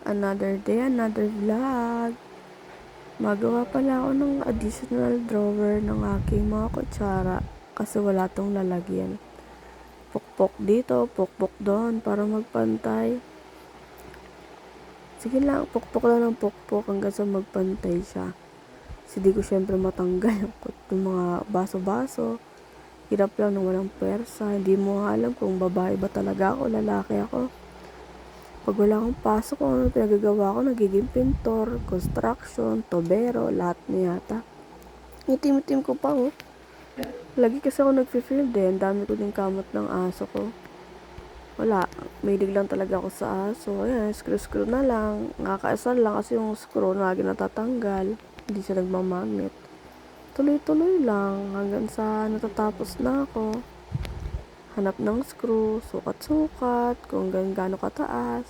Another day, another vlog. Magawa pala ako ng additional drawer ng aking mga kutsara kasi wala tong lalagyan. Pukpok dito, pukpok doon para magpantay. Sige lang, pukpok lang ng pukpok hanggang sa magpantay siya. Kasi di ko syempre matanggal yung mga baso-baso. Hirap lang na walang pwersa. Hindi mo alam kung babae ba talaga ako, lalaki ako. Pag wala akong pasok, kung ano pinagagawa ko, nagiging pintor, construction, tobero, lahat na yata. Itim-itim ko pa, oh. Lagi kasi ako nag-field eh. Ang dami ko din kamot ng aso ko. Wala. Mahilig lang talaga ako sa aso. Ayan, screw na lang. Nakakaasar lang kasi yung screw lagi natatanggal. Hindi siya nagmamagnet. Tuloy-tuloy lang hanggang sa natatapos na ako. Hanap ng screw, sukat-sukat, kung gaano kataas.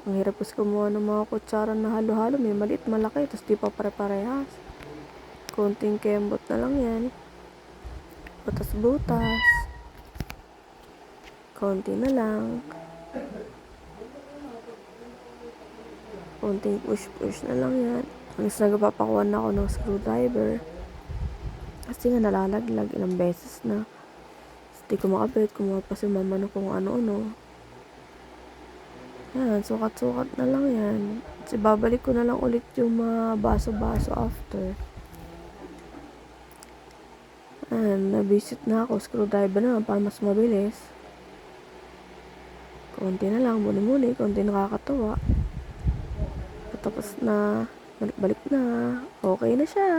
Ang hirap kasi kumuha ng mga kutsara na halo-halo. May maliit, malaki, tapos di pa pare-parehas. Konting kembot na lang yan. Butas-butas. Konti na lang. Konting push-push na lang yan. Hanggang sa nagpapakuha na ako ng screwdriver. Kasi nga nalalaglag ilang beses na. Di ko makabit, kumuha pa si mama na kung ano-ano. Yan, sukat-sukat na lang yan. Kasi babalik ko na lang ulit yung mga baso-baso after. Yan, nabisit na ako. Screwdriver na para mas mabilis. Konti na lang, muli-muli, konti nakakatawa. Tapos na, balik-balik na. Okay na siya.